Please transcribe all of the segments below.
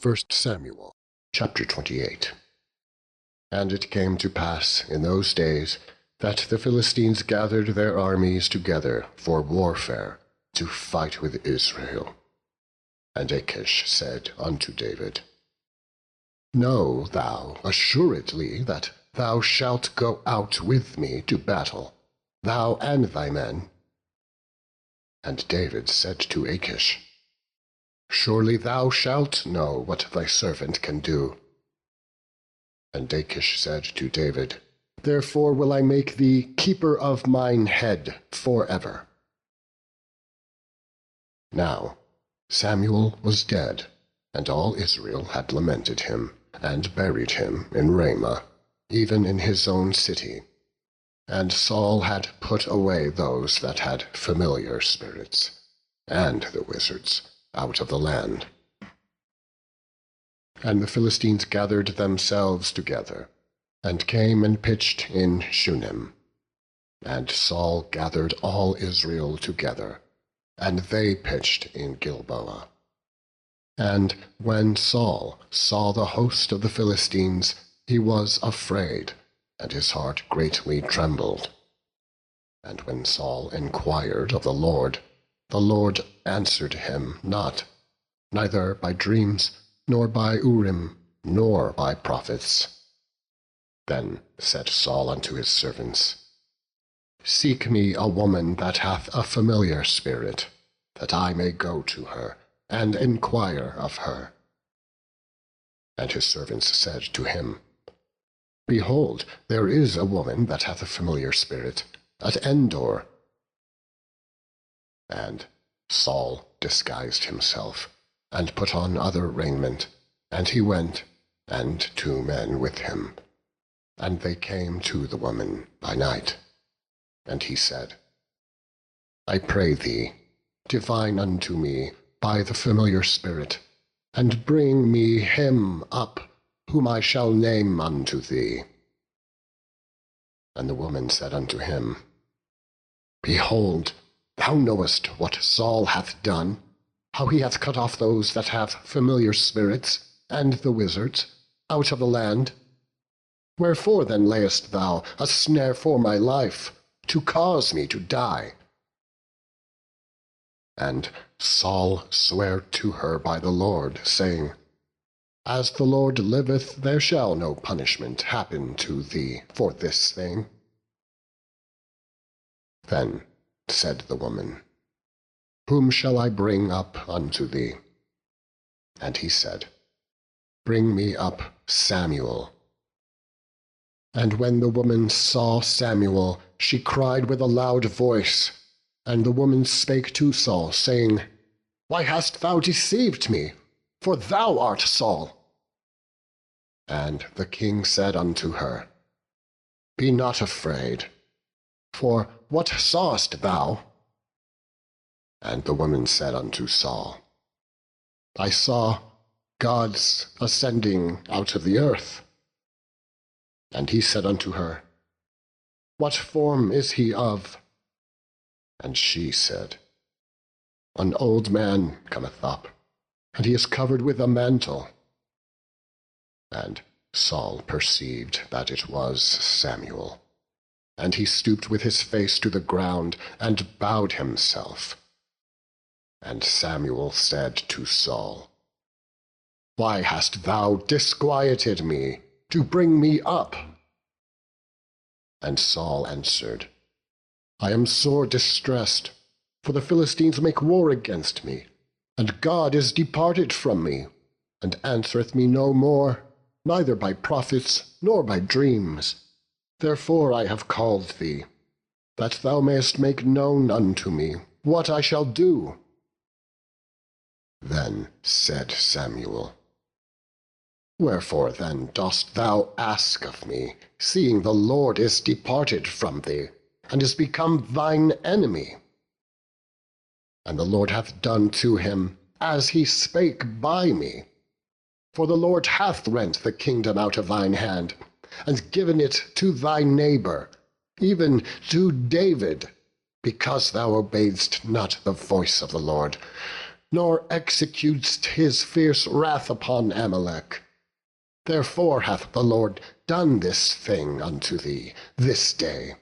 1 Samuel chapter 28. And it came to pass in those days that the Philistines gathered their armies together for warfare to fight with Israel. And Achish said unto David, Know thou assuredly that thou shalt go out with me to battle, thou and thy men. And David said to Achish, Surely thou shalt know what thy servant can do. And Achish said to David, Therefore will I make thee keeper of mine head forever. Now Samuel was dead, and all Israel had lamented him, and buried him in Ramah, even in his own city. And Saul had put away those that had familiar spirits, and the wizards, out of the land. And the Philistines gathered themselves together, and came and pitched in Shunem. And Saul gathered all Israel together, and they pitched in Gilboa. And when Saul saw the host of the Philistines, he was afraid, and his heart greatly trembled. And when Saul inquired of the Lord answered him not, neither by dreams, nor by Urim, nor by prophets. Then said Saul unto his servants, Seek me a woman that hath a familiar spirit, that I may go to her, and inquire of her. And his servants said to him, Behold, there is a woman that hath a familiar spirit, at Endor. And Saul disguised himself, and put on other raiment, and he went, and 2 men with him. And they came to the woman by night. And he said, I pray thee, divine unto me by the familiar spirit, and bring me him up, whom I shall name unto thee. And the woman said unto him, Behold, thou knowest what Saul hath done, how he hath cut off those that have familiar spirits, and the wizards, out of the land. Wherefore then layest thou a snare for my life, to cause me to die? And Saul sware to her by the Lord, saying, As the Lord liveth, there shall no punishment happen to thee for this thing. Then said the woman, Whom shall I bring up unto thee? And he said, Bring me up Samuel. And when the woman saw Samuel, she cried with a loud voice. And the woman spake to Saul, saying, Why hast thou deceived me? For thou art Saul. And the king said unto her, Be not afraid, for what sawest thou? And the woman said unto Saul, I saw gods ascending out of the earth. And he said unto her, What form is he of? And she said, An old man cometh up, and he is covered with a mantle. And Saul perceived that it was Samuel. And he stooped with his face to the ground, and bowed himself. And Samuel said to Saul, Why hast thou disquieted me, to bring me up? And Saul answered, I am sore distressed, for the Philistines make war against me, and God is departed from me, and answereth me no more, neither by prophets nor by dreams. Therefore I have called thee, that thou mayest make known unto me what I shall do. Then said Samuel, Wherefore then dost thou ask of me, seeing the Lord is departed from thee, and is become thine enemy? And the Lord hath done to him as he spake by me. For the Lord hath rent the kingdom out of thine hand, and given it to thy neighbor, even to David, because thou obeyedst not the voice of the Lord, nor executest his fierce wrath upon Amalek. Therefore hath the Lord done this thing unto thee this day.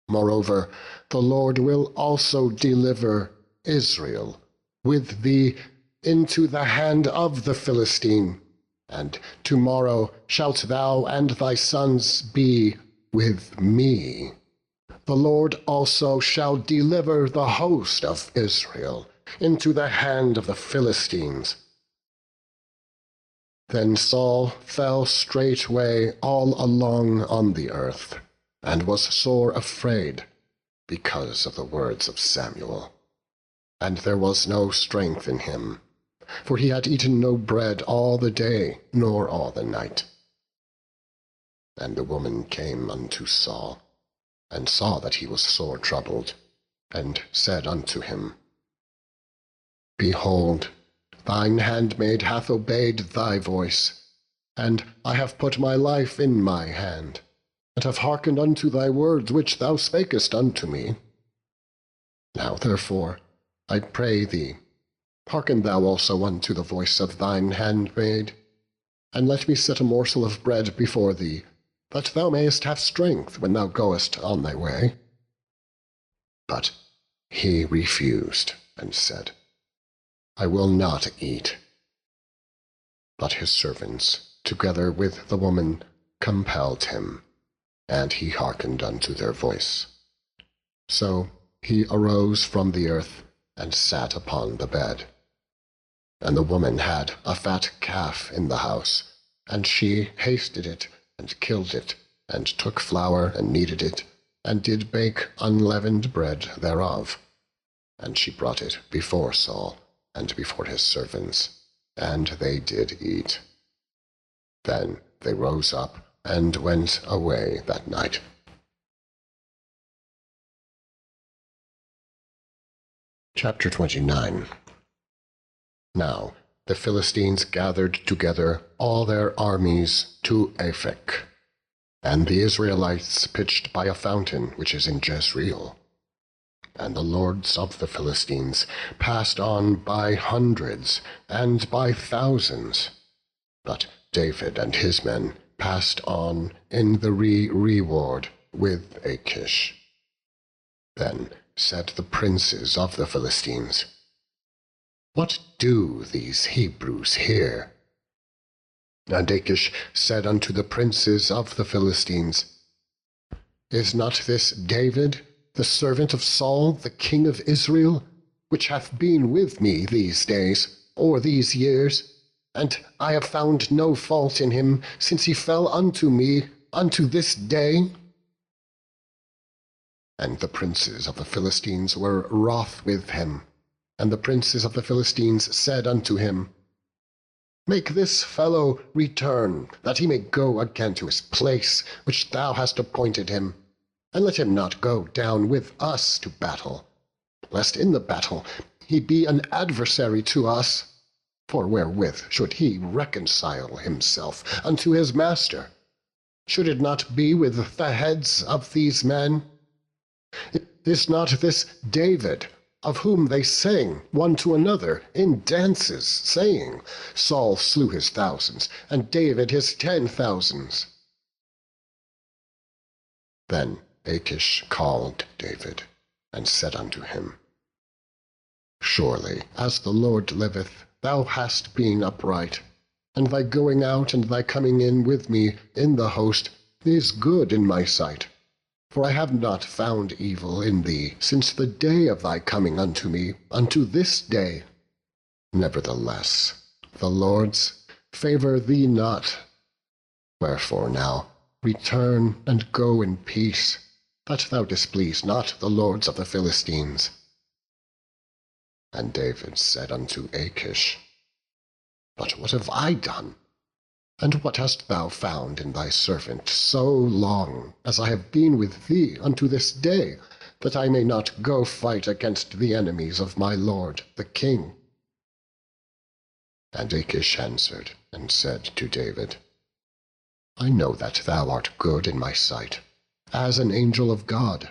Moreover, the Lord will also deliver Israel with thee into the hand of the Philistine, and tomorrow shalt thou and thy sons be with me. The Lord also shall deliver the host of Israel into the hand of the Philistines. Then Saul fell straightway all along on the earth, and was sore afraid, because of the words of Samuel. And there was no strength in him, for he had eaten no bread all the day, nor all the night. And the woman came unto Saul, and saw that he was sore troubled, and said unto him, Behold, thine handmaid hath obeyed thy voice, and I have put my life in my hand, and have hearkened unto thy words which thou spakest unto me. Now therefore, I pray thee, hearken thou also unto the voice of thine handmaid, and let me set a morsel of bread before thee, that thou mayest have strength when thou goest on thy way. But he refused, and said, I will not eat. But his servants, together with the woman, compelled him, and he hearkened unto their voice. So he arose from the earth, and sat upon the bed. And the woman had a fat calf in the house, and she hasted it, and killed it, and took flour, and kneaded it, and did bake unleavened bread thereof. And she brought it before Saul, and before his servants, and they did eat. Then they rose up, and went away that night. Chapter 29. Now the Philistines gathered together all their armies to Aphek, and the Israelites pitched by a fountain which is in Jezreel. And the lords of the Philistines passed on by hundreds and by thousands, but David and his men passed on in the reward with Achish. Then said the princes of the Philistines, What do these Hebrews here? And Achish said unto the princes of the Philistines, Is not this David, the servant of Saul, the king of Israel, which hath been with me these days, or these years? And I have found no fault in him, since he fell unto me unto this day. And the princes of the Philistines were wroth with him. And the princes of the Philistines said unto him, Make this fellow return, that he may go again to his place, which thou hast appointed him, and let him not go down with us to battle, lest in the battle he be an adversary to us. For wherewith should he reconcile himself unto his master? Should it not be with the heads of these men? Is not this David, of whom they sang one to another in dances, saying, Saul slew his thousands, and David his 10,000s? Then Achish called David, and said unto him, Surely, as the Lord liveth, thou hast been upright, and thy going out and thy coming in with me in the host is good in my sight. For I have not found evil in thee since the day of thy coming unto me unto this day. Nevertheless, the Lord's favour thee not. Wherefore now return and go in peace, that thou displease not the lords of the Philistines. And David said unto Achish, But what have I done? And what hast thou found in thy servant so long as I have been with thee unto this day, that I may not go fight against the enemies of my lord the king? And Achish answered and said to David, I know that thou art good in my sight, as an angel of God.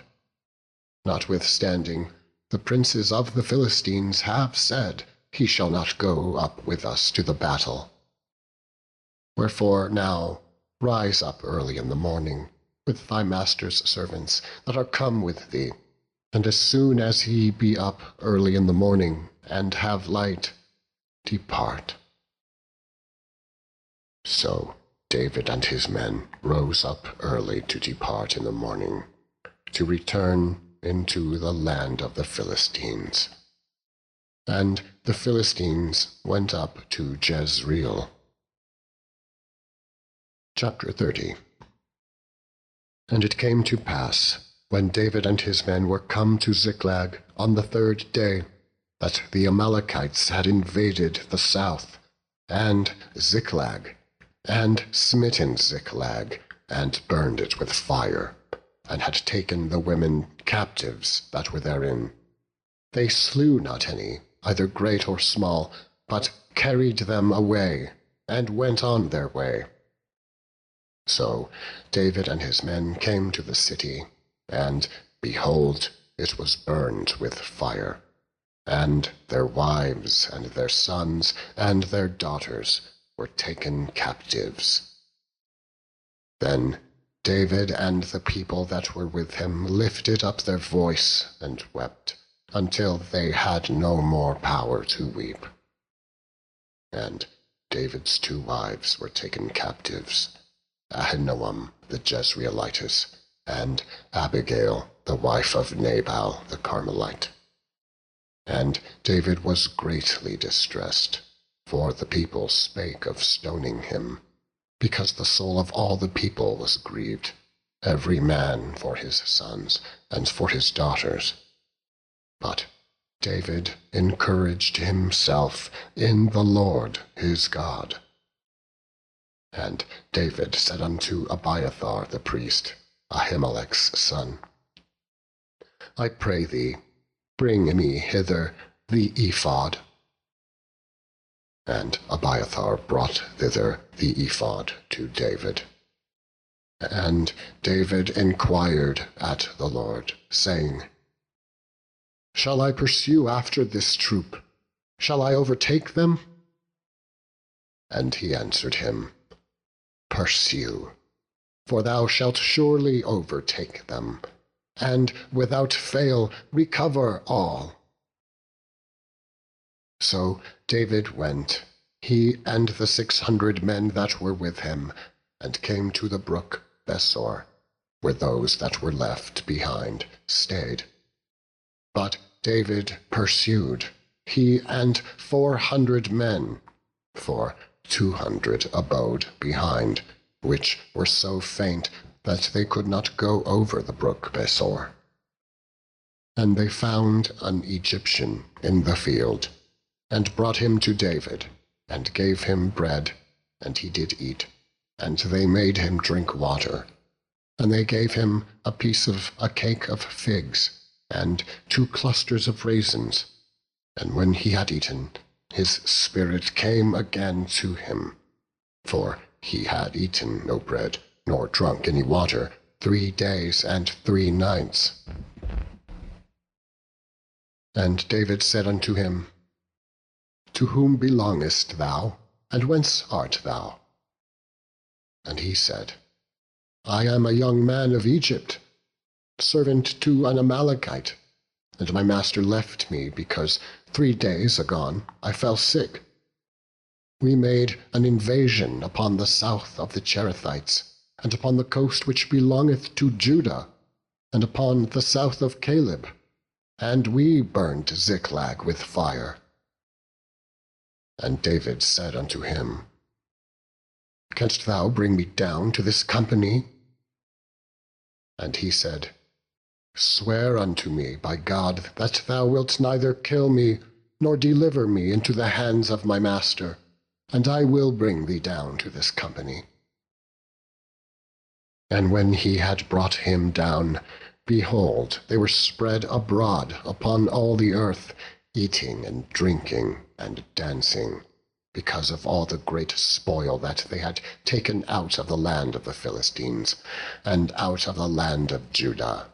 Notwithstanding, the princes of the Philistines have said, he shall not go up with us to the battle. Wherefore now rise up early in the morning with thy master's servants that are come with thee, and as soon as he be up early in the morning, and have light, depart. So David and his men rose up early to depart in the morning, to return into the land of the Philistines. And the Philistines went up to Jezreel. Chapter 30. And it came to pass, when David and his men were come to Ziklag on the 3rd day, that the Amalekites had invaded the south, and Ziklag, and smitten Ziklag, and burned it with fire, and had taken the women captives that were therein. They slew not any, either great or small, but carried them away, and went on their way. So David and his men came to the city, and, behold, it was burned with fire, and their wives and their sons and their daughters were taken captives. Then David and the people that were with him lifted up their voice and wept, until they had no more power to weep. And David's 2 wives were taken captives, Ahinoam the Jezreelitess, and Abigail the wife of Nabal the Carmelite. And David was greatly distressed, for the people spake of stoning him, because the soul of all the people was grieved, every man for his sons and for his daughters. But David encouraged himself in the Lord his God. And David said unto Abiathar the priest, Ahimelech's son, I pray thee, bring me hither the ephod. And Abiathar brought thither the ephod to David. And David inquired at the Lord, saying, Shall I pursue after this troop? Shall I overtake them? And he answered him, Pursue, for thou shalt surely overtake them, and without fail recover all. So David went, he and the 600 men that were with him, and came to the brook Besor, where those that were left behind stayed. But David pursued, he and 400 men, for 200 abode behind, which were so faint that they could not go over the brook Besor. And they found an Egyptian in the field, and brought him to David, and gave him bread, and he did eat, and they made him drink water. And they gave him a cake of figs, and 2 clusters of raisins. And when he had eaten, his spirit came again to him, for he had eaten no bread, nor drunk any water 3 days and 3 nights. And David said unto him, To whom belongest thou, and whence art thou? And he said, I am a young man of Egypt, servant to an Amalekite, and my master left me, because 3 days agone I fell sick. We made an invasion upon the south of the Cherethites, and upon the coast which belongeth to Judah, and upon the south of Caleb, and we burned Ziklag with fire. And David said unto him, Canst thou bring me down to this company? And he said, Swear unto me by God that thou wilt neither kill me, nor deliver me into the hands of my master, and I will bring thee down to this company. And when he had brought him down, behold, they were spread abroad upon all the earth, eating and drinking and dancing, because of all the great spoil that they had taken out of the land of the Philistines, and out of the land of Judah.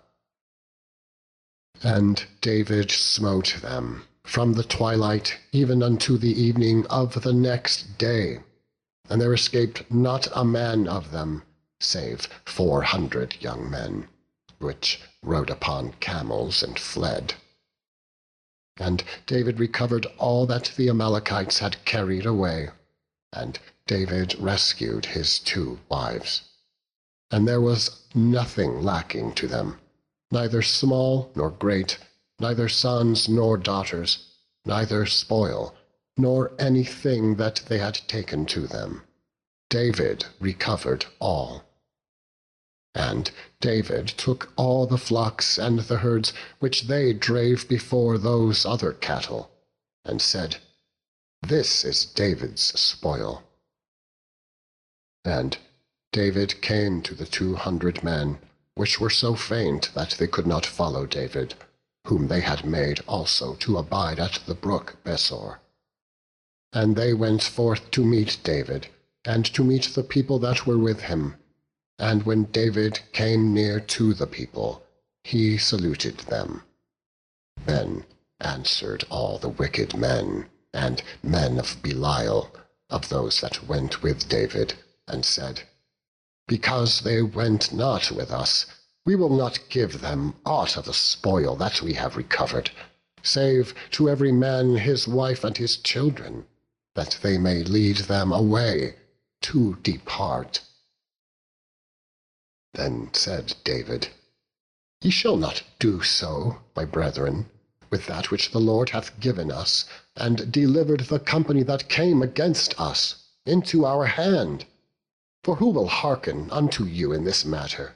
And David smote them, from the twilight even unto the evening of the next day, and there escaped not a man of them, save 400 young men, which rode upon camels and fled. And David recovered all that the Amalekites had carried away, and David rescued his 2 wives. And there was nothing lacking to them, neither small nor great, neither sons nor daughters, neither spoil, nor anything that they had taken to them. David recovered all. And David took all the flocks and the herds which they drave before those other cattle, and said, This is David's spoil. And David came to the 200 men, which were so faint that they could not follow David, whom they had made also to abide at the brook Besor. And they went forth to meet David, and to meet the people that were with him. And when David came near to the people, he saluted them. Then answered all the wicked men, and men of Belial, of those that went with David, and said, Because they went not with us, we will not give them aught of the spoil that we have recovered, save to every man his wife and his children, that they may lead them away to depart. Then said David, Ye shall not do so, my brethren, with that which the Lord hath given us, and delivered the company that came against us into our hand. For who will hearken unto you in this matter?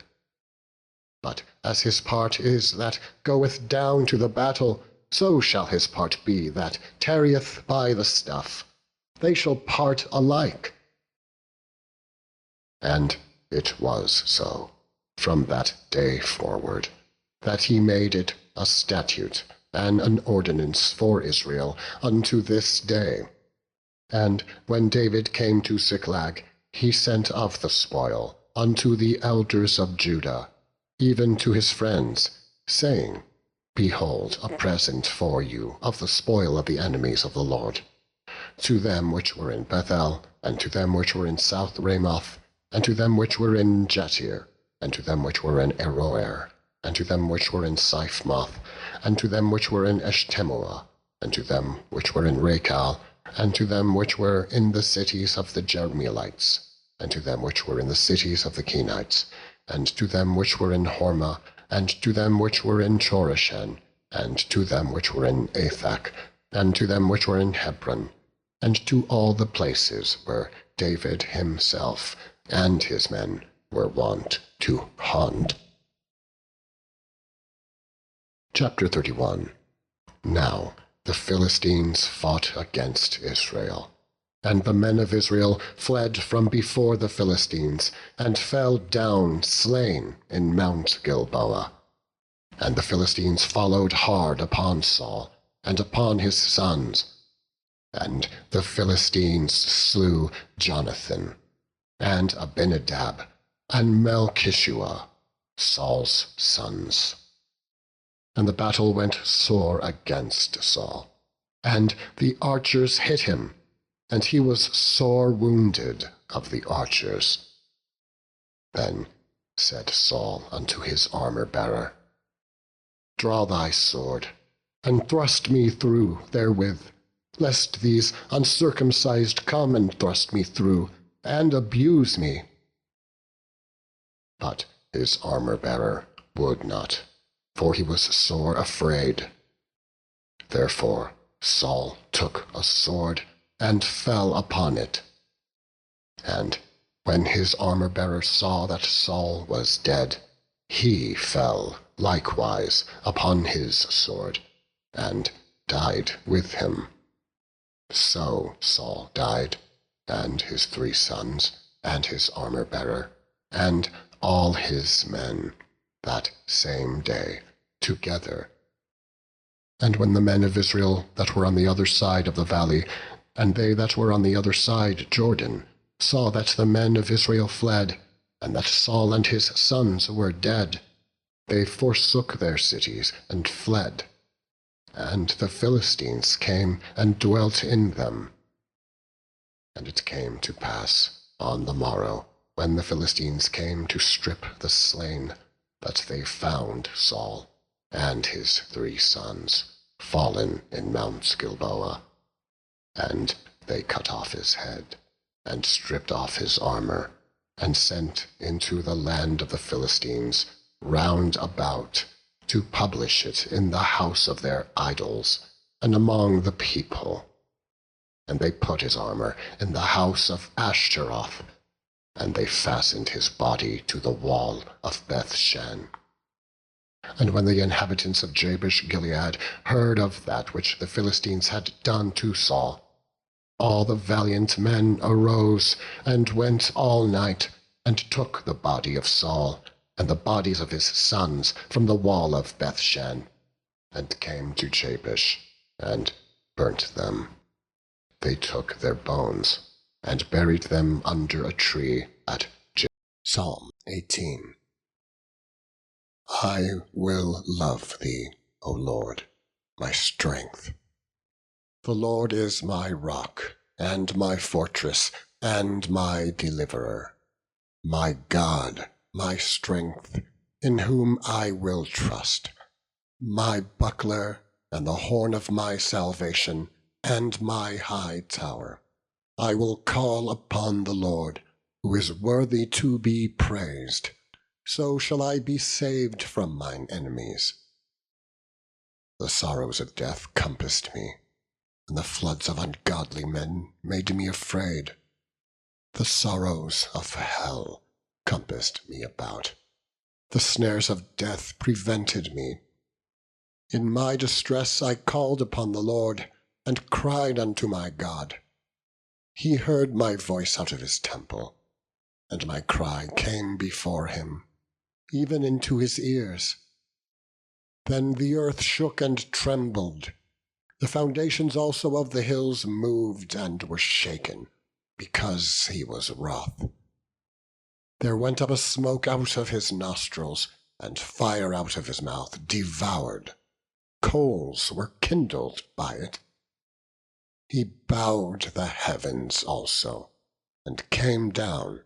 But as his part is that goeth down to the battle, so shall his part be that tarrieth by the stuff. They shall part alike. And it was so, from that day forward, that he made it a statute and an ordinance for Israel unto this day. And when David came to Ziklag, he sent of the spoil unto the elders of Judah, even to his friends, saying, Behold, a present for you of the spoil of the enemies of the Lord. To them which were in Bethel, and to them which were in South Ramoth, and to them which were in Jatir, and to them which were in Aroer, and to them which were in Siphmoth, and to them which were in Eshtemoa, and to them which were in Rachal, and to them which were in the cities of the Jerahmeelites, and to them which were in the cities of the Kenites, and to them which were in Hormah, and to them which were in Chorashan, and to them which were in Athak, and to them which were in Hebron, and to all the places where David himself and his men were wont to haunt. Chapter 31. Now the Philistines fought against Israel. And the men of Israel fled from before the Philistines, and fell down slain in Mount Gilboa. And the Philistines followed hard upon Saul, and upon his sons. And the Philistines slew Jonathan, and Abinadab, and Melchishua, Saul's sons. And the battle went sore against Saul, and the archers hit him, and he was sore wounded of the archers. Then said Saul unto his armor-bearer, Draw thy sword, and thrust me through therewith, lest these uncircumcised come and thrust me through, and abuse me. But his armor-bearer would not, for he was sore afraid. Therefore Saul took a sword, and fell upon it. And when his armor-bearer saw that Saul was dead, he fell likewise upon his sword, and died with him. So Saul died, and his 3 sons, and his armor-bearer, and all his men, that same day together. And when the men of Israel that were on the other side of the valley, and they that were on the other side Jordan, saw that the men of Israel fled, and that Saul and his sons were dead, they forsook their cities and fled. And the Philistines came and dwelt in them. And it came to pass on the morrow, when the Philistines came to strip the slain, that they found Saul and his 3 sons fallen in Mount Gilboa. And they cut off his head, and stripped off his armor, and sent into the land of the Philistines round about, to publish it in the house of their idols, and among the people. And they put his armor in the house of Ashtaroth, and they fastened his body to the wall of Bethshan. And when the inhabitants of Jabesh Gilead heard of that which the Philistines had done to Saul, all the valiant men arose, and went all night, and took the body of Saul, and the bodies of his sons from the wall of Bethshan, and came to Jabesh, and burnt them. They took their bones, and buried them under a tree at Jabesh. Psalm 18. I will love thee, O Lord, my strength. The Lord is my rock, and my fortress, and my deliverer, my God, my strength, in whom I will trust, my buckler, and the horn of my salvation, and my high tower. I will call upon the Lord, who is worthy to be praised. So shall I be saved from mine enemies. The sorrows of death compassed me, and the floods of ungodly men made me afraid. The sorrows of hell compassed me about. The snares of death prevented me. In my distress I called upon the Lord, and cried unto my God. He heard my voice out of his temple, and my cry came before him, even into his ears. Then the earth shook and trembled. The foundations also of the hills moved and were shaken, because he was wroth. There went up a smoke out of his nostrils, and fire out of his mouth devoured. Coals were kindled by it. He bowed the heavens also, and came down,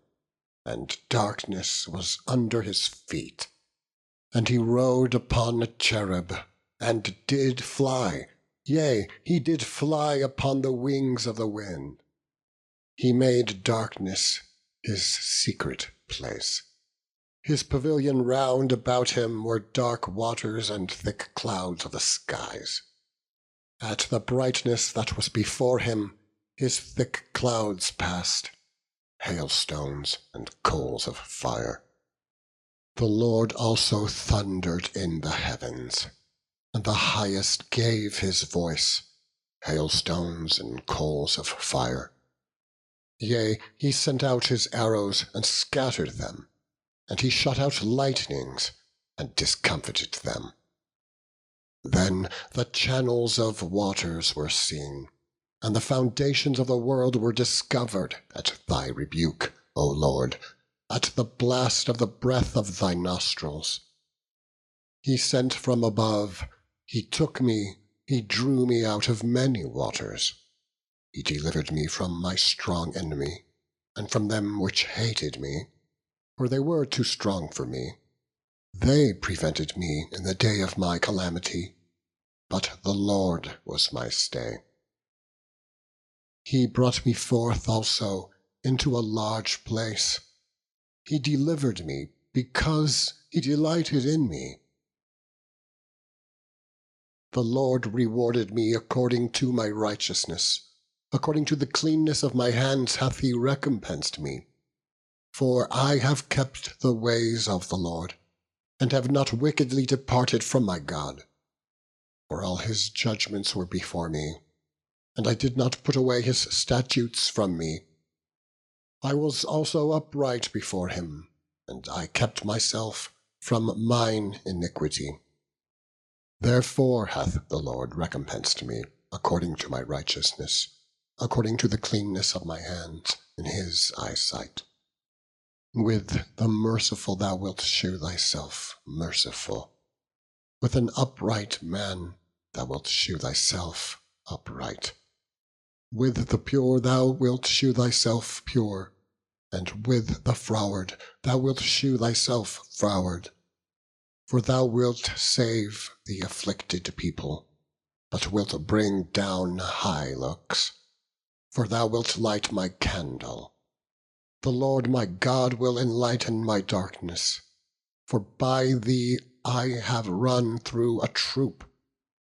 and darkness was under his feet. And he rode upon a cherub, and did fly, yea, he did fly upon the wings of the wind. He made darkness his secret place. His pavilion round about him were dark waters and thick clouds of the skies. At the brightness that was before him, his thick clouds passed, hailstones and coals of fire. The Lord also thundered in the heavens, and the Highest gave his voice, hailstones and coals of fire. Yea, he sent out his arrows and scattered them, and he shot out lightnings and discomfited them. Then the channels of waters were seen, and the foundations of the world were discovered at thy rebuke, O Lord, at the blast of the breath of thy nostrils. He sent from above, he took me, he drew me out of many waters. He delivered me from my strong enemy, and from them which hated me, for they were too strong for me. They prevented me in the day of my calamity, but the Lord was my stay. He brought me forth also into a large place. He delivered me because he delighted in me. The Lord rewarded me according to my righteousness. According to the cleanness of my hands hath he recompensed me. For I have kept the ways of the Lord, and have not wickedly departed from my God. For all his judgments were before me, and I did not put away his statutes from me. I was also upright before him, and I kept myself from mine iniquity. Therefore hath the Lord recompensed me according to my righteousness, according to the cleanness of my hands in his eyesight. With the merciful thou wilt shew thyself merciful. With an upright man thou wilt shew thyself upright. With the pure thou wilt shew thyself pure, and with the froward thou wilt shew thyself froward. For thou wilt save the afflicted people, but wilt bring down high looks. For thou wilt light my candle. The Lord my God will enlighten my darkness. For by thee I have run through a troop,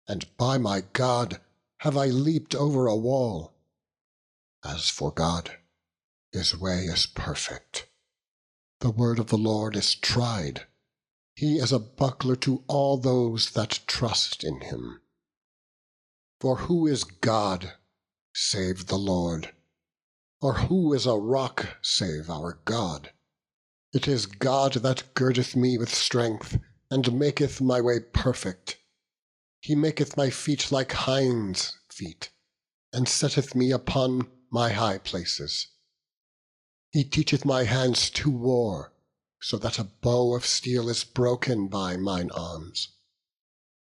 and by my God have I leaped over a wall. As for God, his way is perfect. The word of the Lord is tried. He is a buckler to all those that trust in him. For who is God save the Lord? Or who is a rock save our God? It is God that girdeth me with strength, and maketh my way perfect. He maketh my feet like hinds' feet, and setteth me upon my high places. He teacheth my hands to war, so that a bow of steel is broken by mine arms.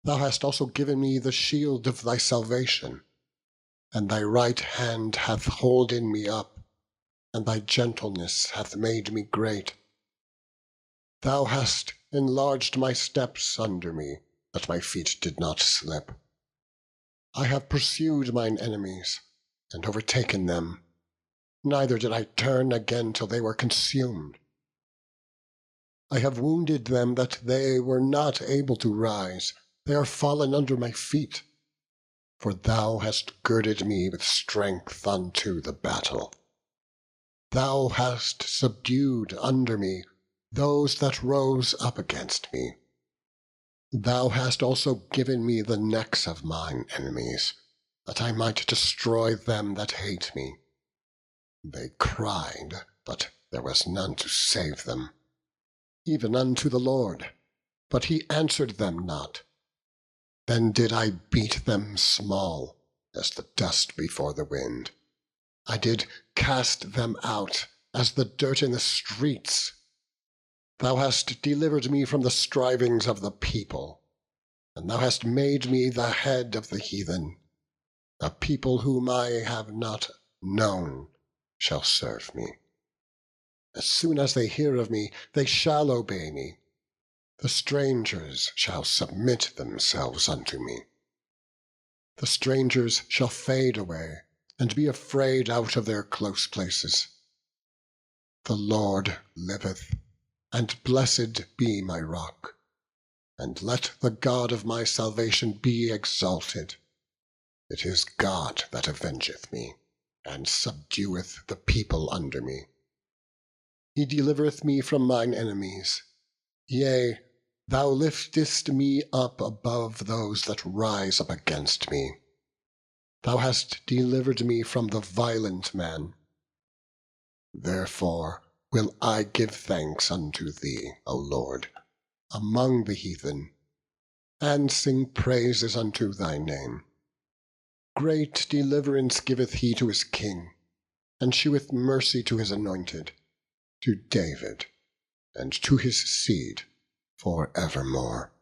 Thou hast also given me the shield of thy salvation, and thy right hand hath holden me up, and thy gentleness hath made me great. Thou hast enlarged my steps under me, that my feet did not slip. I have pursued mine enemies, and overtaken them, neither did I turn again till they were consumed. I have wounded them that they were not able to rise, they are fallen under my feet. For thou hast girded me with strength unto the battle. Thou hast subdued under me those that rose up against me. Thou hast also given me the necks of mine enemies, that I might destroy them that hate me. They cried, but there was none to save them, even unto the Lord, but he answered them not. Then did I beat them small, as the dust before the wind. I did cast them out as the dirt in the streets. Thou hast delivered me from the strivings of the people, and thou hast made me the head of the heathen. A people whom I have not known shall serve me. As soon as they hear of me, they shall obey me. The strangers shall submit themselves unto me. The strangers shall fade away, and be afraid out of their close places. The Lord liveth, and blessed be my rock, and let the God of my salvation be exalted. It is God that avengeth me, and subdueth the people under me. He delivereth me from mine enemies. Yea, thou liftest me up above those that rise up against me. Thou hast delivered me from the violent man. Therefore will I give thanks unto thee, O Lord, among the heathen, and sing praises unto thy name. Great deliverance giveth he to his king, and sheweth mercy to his anointed, to David, and to his seed for evermore.